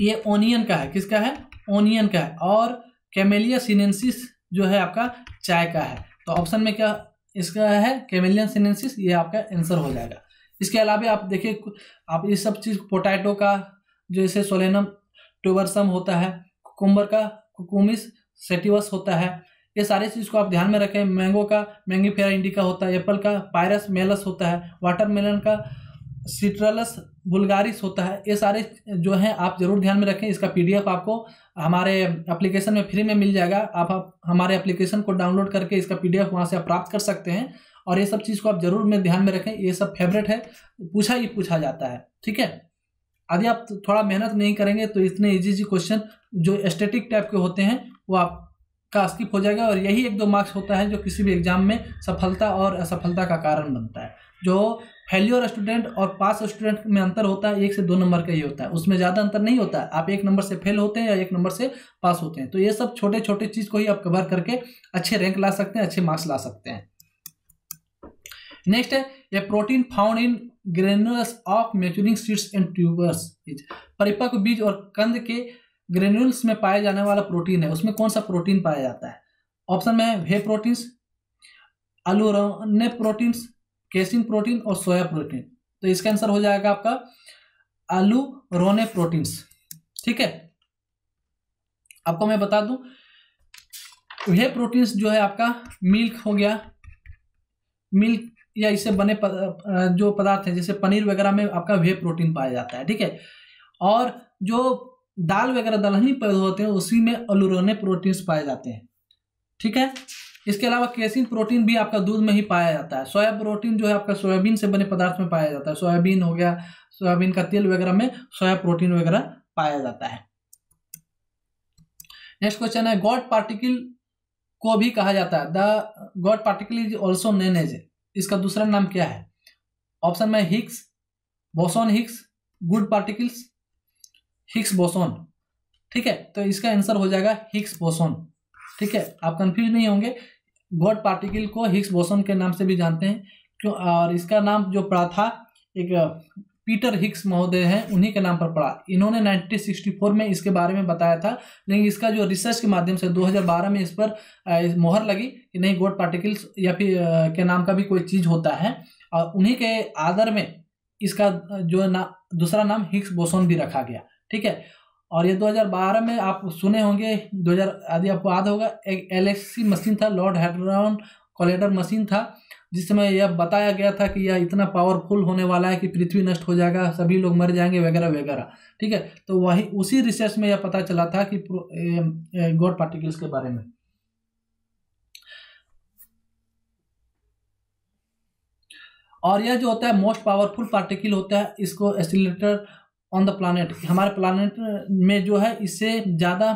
ये ओनियन का है। किसका है? ओनियन का है। और कैमेलिया सिनेंसिस जो है आपका चाय का है। तो ऑप्शन में क्या इसका है? कैमेलिया सिनेंसिस, ये आपका आंसर हो जाएगा। इसके अलावा आप देखिए, आप ये सब चीज़ पोटैटो का जैसे सोलेनम ट्यूबरसम होता है, कुकुम्बर का कुकुमिस सेटिवस होता है, ये सारी चीज़ को आप ध्यान में रखें। मैंगो का मैंगीफेरा इंडिका होता है, एप्पल का पायरस मेलस होता है, वाटरमेलन का सिट्रलस वुल्गारिस होता है। ये सारे जो हैं आप जरूर ध्यान में रखें। इसका पीडीएफ आपको हमारे एप्लीकेशन में फ्री में मिल जाएगा। आप हमारे एप्लीकेशन को डाउनलोड करके इसका पीडीएफ वहाँ से आप प्राप्त कर सकते हैं। और ये सब चीज़ को आप जरूर में ध्यान में रखें, ये सब फेवरेट है, पूछा ही पूछा जाता है। ठीक है, यदि आप थोड़ा मेहनत नहीं करेंगे तो इतने इजी क्वेश्चन जो स्टैटिक टाइप के होते हैं वो आपका स्किप हो जाएगा। और यही 1-2 मार्क्स होता है जो किसी भी एग्जाम में सफलता और असफलता का कारण बनता है। जो फेल्योर स्टूडेंट और पास स्टूडेंट में अंतर होता है 1 से 2 नंबर का ही होता है, उसमें ज़्यादा अंतर नहीं होता है। आप 1 नंबर से फेल होते हैं या 1 नंबर से पास होते हैं। तो ये सब छोटे छोटे चीज़ को ही आप कवर करके अच्छे रैंक ला सकते हैं, अच्छे मार्क्स ला सकते हैं। नेक्स्ट है a protein found in granules of maturing seeds and tubers. परिपक्व बीज और कंद के ग्रेन्यूल्स में पाया जाने वाला प्रोटीन है, उसमें कौन सा प्रोटीन पाया जाता है? ऑप्शन में है वे प्रोटीन्स, अलूरोने प्रोटीन्स, केसिन प्रोटीन और सोया प्रोटीन। तो इसका आंसर हो जाएगा आपका अलूरोने प्रोटीन्स। ठीक है, आपको मैं बता दूं, वे प्रोटीन्स जो है आपका मिल्क हो गया, मिल्क या इससे बने जो पदार्थ हैं जैसे पनीर वगैरह में आपका वे प्रोटीन पाया जाता है। ठीक है, और जो दाल वगैरह दलहनी पौधे होते हैं उसी में अलूरोने प्रोटीन्स पाए जाते हैं। ठीक है, इसके अलावा केसिन प्रोटीन भी आपका दूध में ही पाया जाता है। सोया प्रोटीन जो है आपका सोयाबीन से बने पदार्थ में पाया जाता है। सोयाबीन हो गया, सोयाबीन का तेल वगैरह में सोया प्रोटीन वगैरह पाया जाता है। नेक्स्ट क्वेश्चन है गॉड पार्टिकल को भी कहा जाता है, the God particle is also known as, इसका दूसरा नाम क्या है? ऑप्शन में Higgs, boson Higgs, good particles, Higgs boson. ठीक है, तो इसका आंसर हो जाएगा हिग्स बोसोन। ठीक है, आप कंफ्यूज नहीं होंगे, गॉड पार्टिकल को हिग्स बोसोन के नाम से भी जानते हैं। क्यों? और इसका नाम जो पड़ा था एक पीटर हिग्स महोदय हैं, उन्हीं के नाम पर पड़ा। इन्होंने 1964 में इसके बारे में बताया था, लेकिन इसका जो रिसर्च के माध्यम से 2012 में इस पर मोहर लगी कि नहीं, गॉड पार्टिकल्स या फिर के नाम का भी कोई चीज़ होता है। और उन्हीं के आदर में इसका जो दूसरा नाम हिग्स बोसोन भी रखा गया। ठीक है, और ये 2012 में आप सुने होंगे, 2000 आदि आपको याद होगा, एक LHC मशीन था, लॉर्ड हैड्रॉन कोलिडर मशीन था, जिस समय यह बताया गया था कि यह इतना पावरफुल होने वाला है कि पृथ्वी नष्ट हो जाएगा, सभी लोग मर जाएंगे वगैरह वगैरह। ठीक है, तो वही उसी रिसर्च में यह पता चला था कि गॉड पार्टिकल्स के बारे में। और यह जो होता है मोस्ट पावरफुल पार्टिकल होता है, इसको एक्सीलरेटर ऑन द प्लानेट, हमारे प्लानेट में जो है इससे ज़्यादा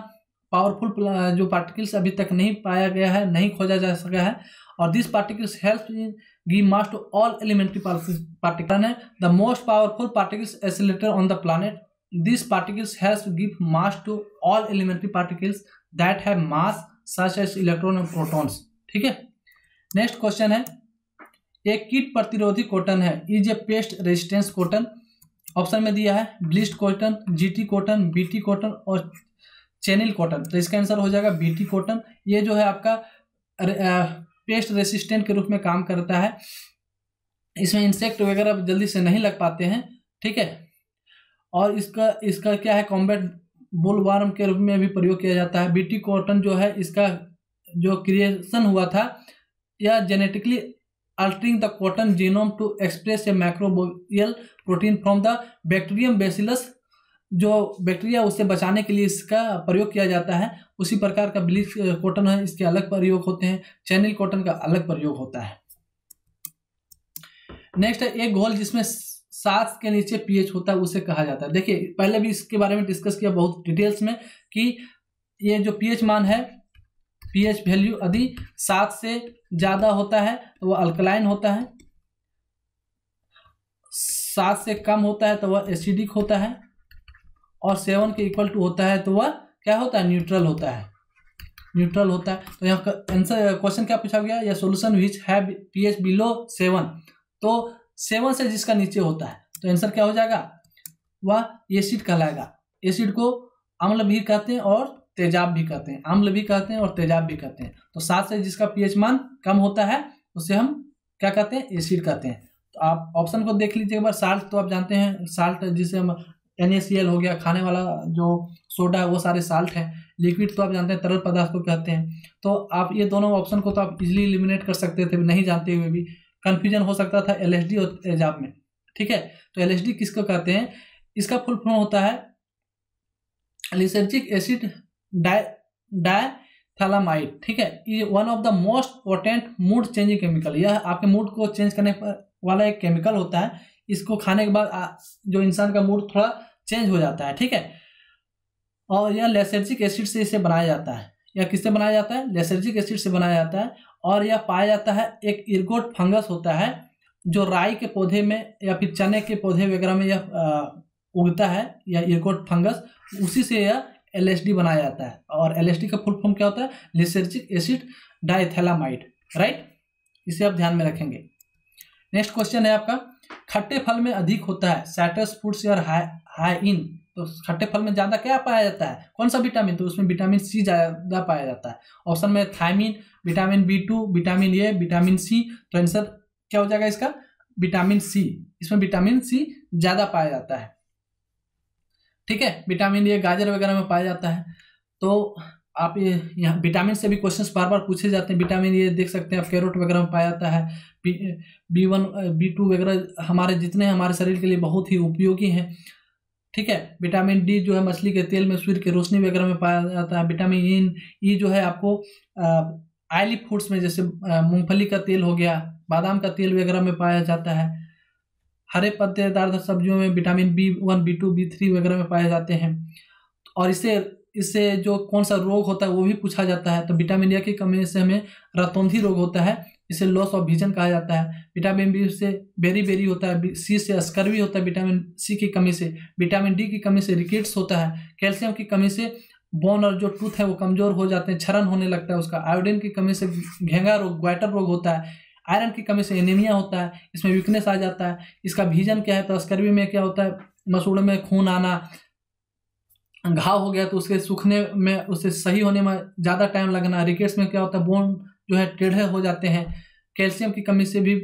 पावरफुल जो पार्टिकल्स अभी तक नहीं पाया गया है, नहीं खोजा जा सका है। और this particles help in give mass to all elementary particle है the most powerful particles accelerator on the planet. This particles help give mass to all elementary particles that have mass such as electron और प्रोटॉन्स। ठीक है, नेक्स्ट क्वेश्चन है एक कीट प्रतिरोधी कॉटन है, is a paste resistance cotton. Option में दिया है blessed cotton, GT cotton, BT cotton और चैनल कॉटन। तो इसका आंसर हो जाएगा BT कॉटन। ये जो है आपका पेस्ट रेसिस्टेंट के रूप में काम करता है, इसमें इंसेक्ट वगैरह जल्दी से नहीं लग पाते हैं। ठीक है, और इसका क्या है, कॉम्बैट बुलवार्म के रूप में भी प्रयोग किया जाता है। BT कॉटन जो है इसका जो क्रिएशन हुआ था, यह genetically altering the cotton genome to express a microbial protein from the bacterium Bacillus. जो बैक्टीरिया उससे बचाने के लिए इसका प्रयोग किया जाता है। उसी प्रकार का ब्लीच कॉटन है, इसके अलग प्रयोग होते हैं। चैनल कॉटन का अलग प्रयोग होता है। नेक्स्ट है एक घोल जिसमें 7 के नीचे pH होता है, उसे कहा जाता है। देखिए पहले भी इसके बारे में डिस्कस किया बहुत डिटेल्स में कि ये जो pH मान है पीएच वैल्यू यदि 7 से ज़्यादा होता है तो वह अल्कलाइन होता है, 7 से कम होता है तो वह एसिडिक होता है, और 7 के इक्वल टू होता है तो वह क्या होता है, न्यूट्रल होता है, न्यूट्रल होता है। तो यहाँ आंसर क्वेश्चन क्या पूछा गया, या सोल्यूशन विच है पीएच बिलो 7, तो 7 से जिसका नीचे होता है तो आंसर क्या हो जाएगा, वह एसिड कहलाएगा। एसिड को अम्ल भी कहते हैं और तेजाब भी कहते हैं, अम्ल भी कहते हैं और तेजाब भी कहते हैं। तो 7 से जिसका पीएच मान कम होता है उसे हम क्या कहते हैं, एसिड कहते हैं। तो आप ऑप्शन को देख लीजिए एक बार। साल्ट तो आप जानते हैं, साल्ट जिसे हम NaCl हो गया, खाने वाला जो सोडा है वो सारे साल्ट है। लिक्विड तो आप जानते हैं तरल पदार्थ को कहते हैं। तो आप ये दोनों ऑप्शन को तो आप इजीली एलिमिनेट कर सकते थे, नहीं जानते हुए भी कंफ्यूजन हो सकता था LSD और तेजाब में। ठीक है, तो LSD किसको कहते हैं, इसका फुल फॉर्म होता है लिसर्जिक एसिड डायथैलामाइड। ठीक है, ये one of the most potent mood changing chemical, यह आपके मूड को चेंज करने वाला एक केमिकल होता है। इसको खाने के बाद जो इंसान का मूड थोड़ा चेंज हो जाता है। ठीक है, और यह लेसर्जिक एसिड से इसे बनाया जाता है। यह किससे बनाया जाता है, लेसर्जिक एसिड से बनाया जाता है। और यह पाया जाता है एक इर्गोट फंगस होता है जो राई के पौधे में या फिर चने के पौधे वगैरह में यह उगता है, या इर्गोट फंगस, उसी से यह LSD बनाया जाता है। और LSD का फुल फॉर्म क्या होता है, लिसर्जिक एसिड डायथैलामाइड। राइट, इसे आप ध्यान में रखेंगे। नेक्स्ट क्वेश्चन है आपका, खट्टे फल में अधिक होता है साइट्रस फ्रूट्स और हाई इन। तो खट्टे फल में ज्यादा क्या पाया जाता है, कौन सा विटामिन, तो उसमें विटामिन C ज्यादा पाया जाता है। ऑप्शन में thiamine, vitamin B2, vitamin A, vitamin C। तो आंसर क्या हो जाएगा इसका, विटामिन C। इसमें विटामिन C ज्यादा पाया जाता है। ठीक है, विटामिन A गाजर वगैरह में पाया जाता है। तो आप ये यहाँ विटामिन से भी क्वेश्चंस बार बार पूछे जाते हैं। विटामिन A देख सकते हैं आप, कैरोट वगैरह में पाया जाता है। B1, B2 वगैरह हमारे जितने हमारे शरीर के लिए बहुत ही उपयोगी हैं। ठीक है, विटामिन D जो है मछली के तेल में, सूर्य की रोशनी वगैरह में पाया जाता है। विटामिन E जो है आपको ऑयली फूड्स में, जैसे मूंगफली का तेल हो गया, बादाम का तेल वगैरह में पाया जाता है। हरे पत्तेदार सब्जियों में विटामिन B1, B2, B3 वगैरह में पाए जाते हैं। और इससे जो कौन सा रोग होता है वो भी पूछा जाता है। तो विटामिन A की कमी से हमें रतौंधी रोग होता है, इसे लॉस ऑफ विजन कहा जाता है। विटामिन B से बेरी होता है, C से स्कर्वी होता है विटामिन C की कमी से। विटामिन D की कमी से रिकेट्स होता है। कैल्शियम की कमी से बोन और जो टूथ है वो कमजोर हो जाते हैं, क्षरण होने लगता है उसका। आयोडीन की कमी से घेंगा रोग, ग्वाइटर रोग होता है। आयरन की कमी से एनीमिया होता है, इसमें वीकनेस आ जाता है। इसका विजन क्या है, तो स्कर्वी में क्या होता है, मसूड़े में खून आना, घाव हो गया तो उसके सूखने में, उससे सही होने में ज़्यादा टाइम लगना। रिकेट्स में क्या होता है, बोन जो है टेढ़े हो जाते हैं। कैल्शियम की कमी से भी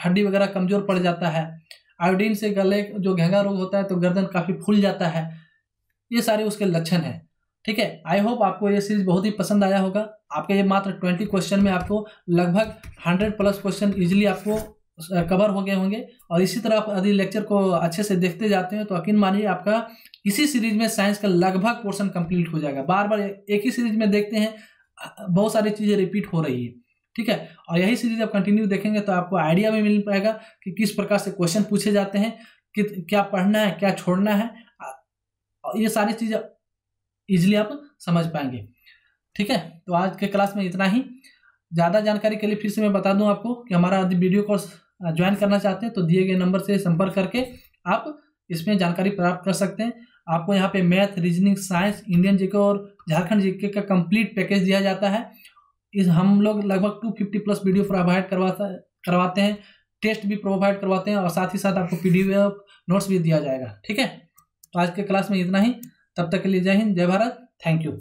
हड्डी वगैरह कमजोर पड़ जाता है। आयोडीन से गले जो घेंगा रोग होता है तो गर्दन काफ़ी फूल जाता है। ये सारे उसके लक्षण हैं। ठीक है, आई होप आपको ये सीरीज बहुत ही पसंद आया होगा। आपके ये मात्र 20 क्वेश्चन में आपको लगभग 100+ क्वेश्चन इजीली आपको कवर हो गए होंगे। और इसी तरह आप यदि लेक्चर को अच्छे से देखते जाते हैं तो यकीन मानिए आपका इसी सीरीज में साइंस का लगभग पोर्शन कंप्लीट हो जाएगा। बार बार एक ही सीरीज में देखते हैं, बहुत सारी चीज़ें रिपीट हो रही है। ठीक है, और यही सीरीज आप कंटिन्यू देखेंगे तो आपको आइडिया भी मिल पाएगा कि किस प्रकार से क्वेश्चन पूछे जाते हैं, कि क्या पढ़ना है, क्या छोड़ना है। ये सारी चीज़ें इजीली आप समझ पाएंगे। ठीक है, तो आज के क्लास में इतना ही। ज़्यादा जानकारी के लिए फिर से मैं बता दूं आपको कि हमारा यदि वीडियो कोर्स ज्वाइन करना चाहते हैं तो दिए गए नंबर से संपर्क करके आप इसमें जानकारी प्राप्त कर सकते हैं। आपको यहाँ पे math, reasoning, science, Indian GK और झारखंड जीके का कंप्लीट पैकेज दिया जाता है। हम लोग लगभग 250+ वीडियो प्रोवाइड करवाते हैं, टेस्ट भी प्रोवाइड करवाते हैं, और साथ ही साथ आपको PDF नोट्स भी दिया जाएगा। ठीक है, तो आज के क्लास में इतना ही। तब तक के लिए जय हिंद, जय भारत, थैंक यू।